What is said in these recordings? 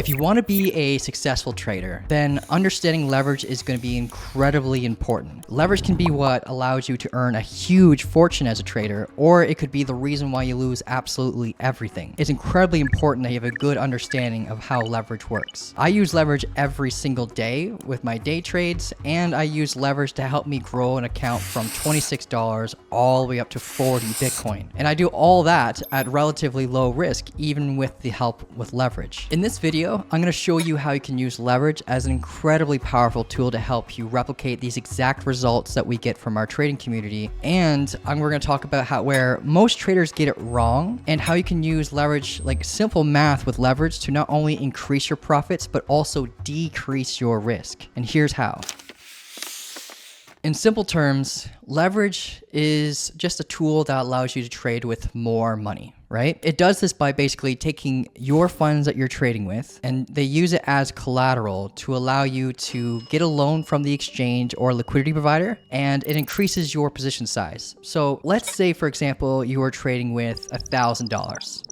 If you want to be a successful trader, then understanding leverage is going to be incredibly important. Leverage can be what allows you to earn a huge fortune as a trader, or it could be the reason why you lose absolutely everything. It's incredibly important that you have a good understanding of how leverage works. I use leverage every single day with my day trades, and I use leverage to help me grow an account from $26 all the way up to 40 Bitcoin. And I do all that at relatively low risk, even with the help with leverage. In this video, I'm going to show you how you can use leverage as an incredibly powerful tool to help you replicate these exact results that we get from our trading community. And we're going to talk about where most traders get it wrong and how you can use leverage, like simple math with leverage, to not only increase your profits, but also decrease your risk. And here's how. In simple terms, leverage is just a tool that allows you to trade with more money, right? It does this by basically taking your funds that you're trading with, and they use it as collateral to allow you to get a loan from the exchange or liquidity provider, and it increases your position size. So let's say, for example, you are trading with $1,000.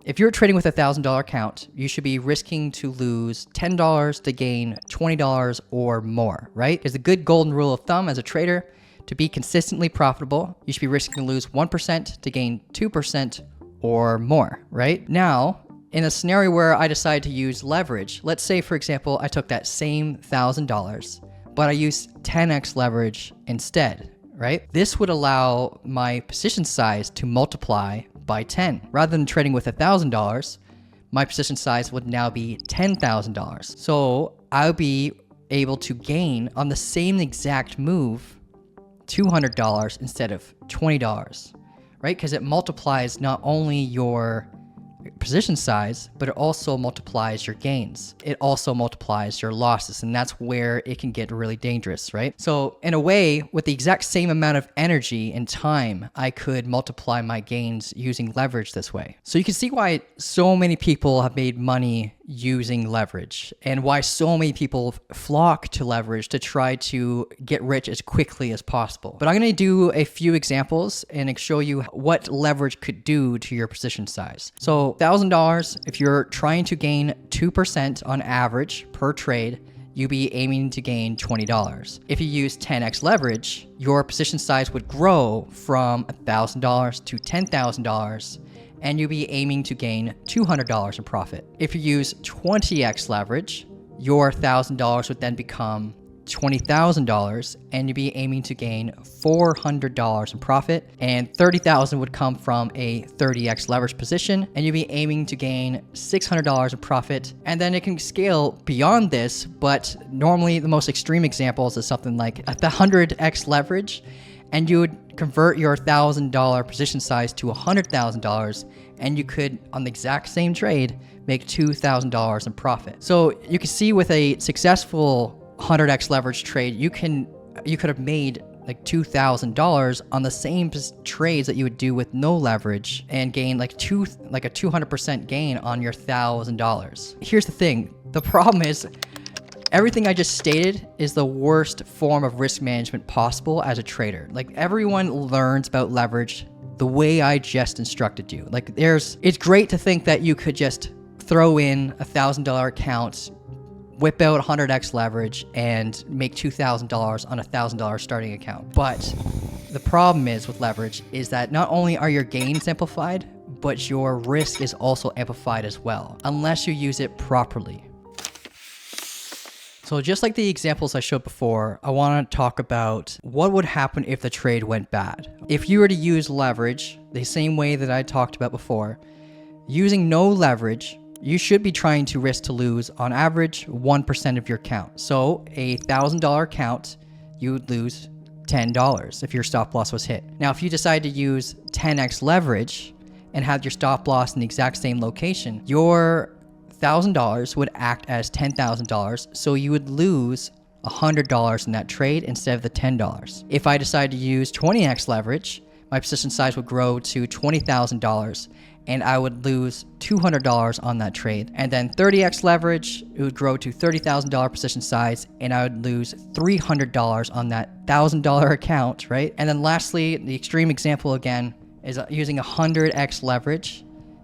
If you're trading with a $1,000 account, you should be risking to lose $10 to gain $20 or more, right? Because the good golden rule of thumb as a trader, to be consistently profitable, you should be risking to lose 1% to gain 2% or more, right? Now, in a scenario where I decide to use leverage, let's say, for example, I took that same $1,000, but I used 10x leverage instead, right? This would allow my position size to multiply by 10. Rather than trading with $1,000, my position size would now be $10,000. So I'll be able to gain on the same exact move $200 instead of $20, right? Because it multiplies not only your position size, but it also multiplies your gains. It also multiplies your losses, and that's where it can get really dangerous, right? So in a way, with the exact same amount of energy and time, I could multiply my gains using leverage this way. So you can see why so many people have made money using leverage, and why so many people flock to leverage to try to get rich as quickly as possible. But I'm going to do a few examples and show you what leverage could do to your position size. So $1,000, if you're trying to gain 2% on average per trade, you'd be aiming to gain $20. If you use 10x leverage, your position size would grow from $1,000 to $10,000, and you'll be aiming to gain $200 in profit. If you use 20x leverage, your $1,000 would then become $20,000, and you'd be aiming to gain $400 in profit, and $30,000 would come from a 30x leverage position, and you'd be aiming to gain $600 in profit. And then it can scale beyond this, but normally the most extreme examples is something like at the 100x leverage, and you would convert your $1,000 position size to $100,000, and you could, on the exact same trade, make $2,000 in profit. So you can see with a successful 100x leverage trade, you could have made like $2,000 on the same trades that you would do with no leverage, and gain like a 200% gain on your $1,000. Here's the thing. The problem is, everything I just stated is the worst form of risk management possible as a trader. Like, everyone learns about leverage the way I just instructed you. Like, it's great to think that you could just throw in a $1,000 account, whip out 100x leverage, and make $2,000 on a $1,000 starting account. But the problem is with leverage is that not only are your gains amplified, but your risk is also amplified as well, unless you use it properly. So just like the examples I showed before, I want to talk about what would happen if the trade went bad. If you were to use leverage the same way that I talked about before, using no leverage, you should be trying to risk to lose on average 1% of your account. So a $1,000 account, you would lose $10 if your stop loss was hit. Now, if you decide to use 10x leverage and have your stop loss in the exact same location, your $1,000 would act as $10,000, so you would lose $100 in that trade instead of the $10. If I decide to use 20x leverage, my position size would grow to $20,000, and I would lose $200 on that trade. And then 30x leverage, it would grow to $30,000 position size, and I would lose $300 on that $1,000 account, right? And then lastly, the extreme example again is using 100x leverage.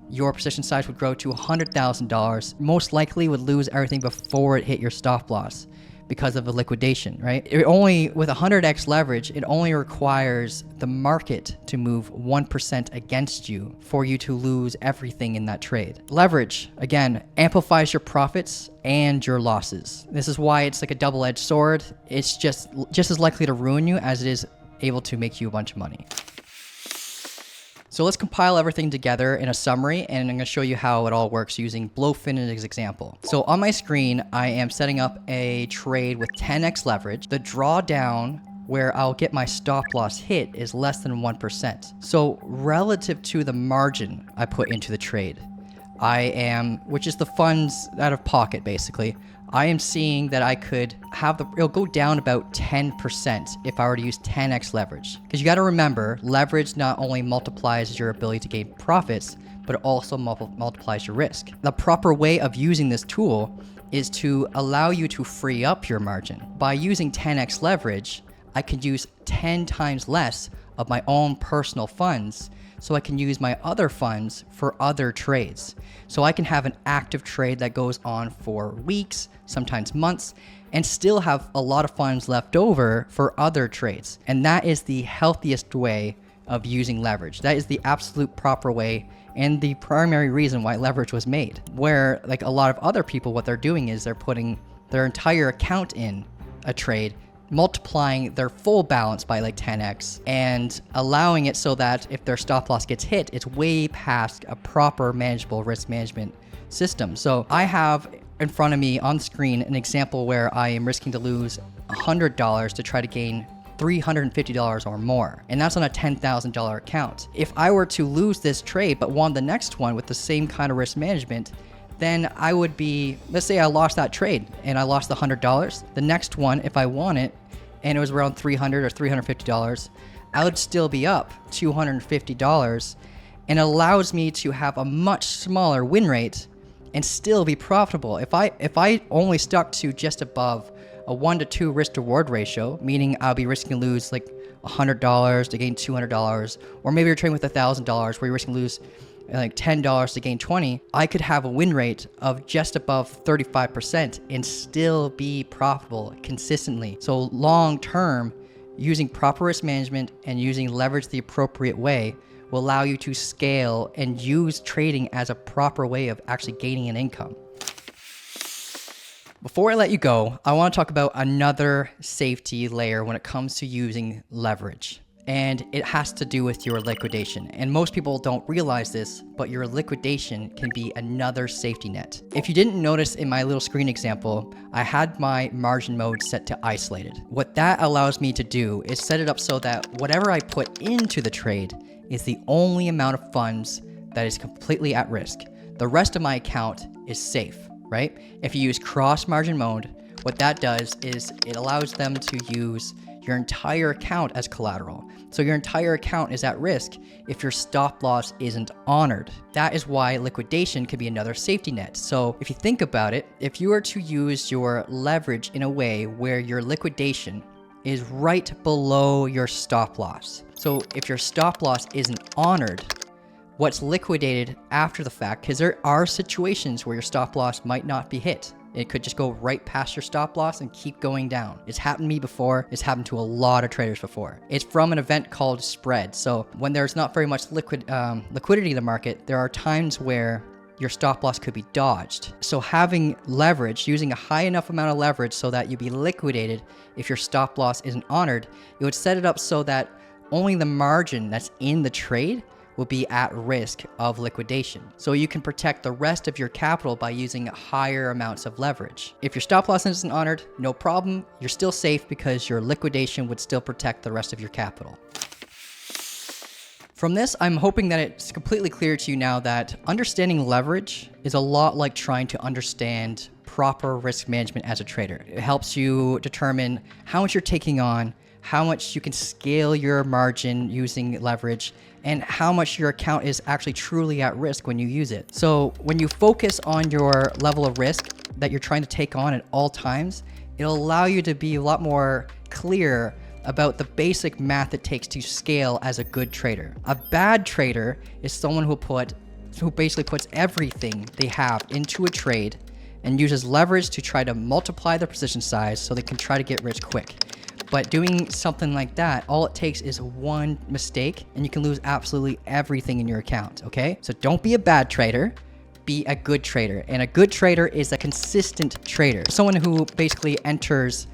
your position size would grow to $100,000, most likely would lose everything before it hit your stop loss because of a liquidation, right? With 100x leverage, it only requires the market to move 1% against you for you to lose everything in that trade. Leverage, again, amplifies your profits and your losses. This is why it's like a double-edged sword. It's just as likely to ruin you as it is able to make you a bunch of money. So let's compile everything together in a summary, and I'm going to show you how it all works using Blowfin as an example. So on my screen, I am setting up a trade with 10x leverage. The drawdown where I'll get my stop loss hit is less than 1%. So relative to the margin I put into the trade, which is the funds out of pocket basically, I am seeing that I could it'll go down about 10% if I were to use 10x leverage. Because you got to remember, leverage not only multiplies your ability to gain profits, but it also multiplies your risk. The proper way of using this tool is to allow you to free up your margin. By using 10x leverage, I could use 10 times less of my own personal funds, so I can use my other funds for other trades. So I can have an active trade that goes on for weeks, sometimes months, and still have a lot of funds left over for other trades. And that is the healthiest way of using leverage. That is the absolute proper way and the primary reason why leverage was made. Where like a lot of other people, what they're doing is they're putting their entire account in a trade, multiplying their full balance by like 10x and allowing it so that if their stop loss gets hit, it's way past a proper manageable risk management system. So I have in front of me on screen an example where I am risking to lose $100 to try to gain $350 or more. And that's on a $10,000 account. If I were to lose this trade but won the next one with the same kind of risk management, then I would be, let's say I lost that trade and I lost the $100. The next one, if I won it and it was around $300 or $350, I would still be up $250, and it allows me to have a much smaller win rate and still be profitable. If I only stuck to just above a 1 to 2 risk to reward ratio, meaning I'll be risking to lose like $100 to gain $200, or maybe you're trading with $1,000 where you're risking to lose like $10 to gain 20, I could have a win rate of just above 35% and still be profitable consistently. So long term, using proper risk management and using leverage the appropriate way will allow you to scale and use trading as a proper way of actually gaining an income. Before I let you go, I want to talk about another safety layer when it comes to using leverage. And it has to do with your liquidation. And most people don't realize this, but your liquidation can be another safety net. If you didn't notice in my little screen example, I had my margin mode set to isolated. What that allows me to do is set it up so that whatever I put into the trade is the only amount of funds that is completely at risk. The rest of my account is safe, right? If you use cross margin mode, what that does is it allows them to use your entire account as collateral. So your entire account is at risk if your stop loss isn't honored. That is why liquidation could be another safety net. So if you think about it, if you were to use your leverage in a way where your liquidation is right below your stop loss. So if your stop loss isn't honored, what's liquidated after the fact, because there are situations where your stop loss might not be hit. It could just go right past your stop loss and keep going down. It's happened to me before. It's happened to a lot of traders before. It's from an event called spread. So when there's not very much liquidity in the market, there are times where your stop loss could be dodged. So having leverage, using a high enough amount of leverage so that you be liquidated if your stop loss isn't honored, it would set it up so that only the margin that's in the trade will be at risk of liquidation. So you can protect the rest of your capital by using higher amounts of leverage. If your stop loss isn't honored, no problem. You're still safe because your liquidation would still protect the rest of your capital. From this, I'm hoping that it's completely clear to you now that understanding leverage is a lot like trying to understand proper risk management as a trader. It helps you determine how much you're taking on, how much you can scale your margin using leverage, and how much your account is actually truly at risk when you use it. So when you focus on your level of risk that you're trying to take on at all times, it'll allow you to be a lot more clear about the basic math it takes to scale as a good trader. A bad trader is someone who will put who basically puts everything they have into a trade and uses leverage to try to multiply their position size so they can try to get rich quick. But doing something like that, all it takes is one mistake and you can lose absolutely everything in your account, okay? So don't be a bad trader, be a good trader. And a good trader is a consistent trader. Someone who basically enters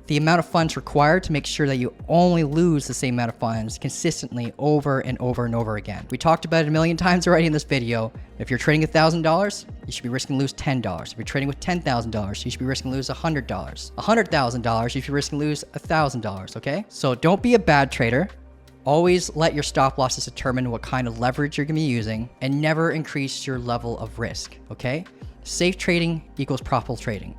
the amount of funds required to make sure that you only lose the same amount of funds consistently over and over and over again. We talked about it a million times already in this video. If you're trading $1,000, you should be risking to lose $10. If you're trading with $10,000, you should be risking to lose $100. $100,000, you should be risking to lose $1,000, okay? So don't be a bad trader. Always let your stop losses determine what kind of leverage you're gonna be using and never increase your level of risk, okay? Safe trading equals profitable trading.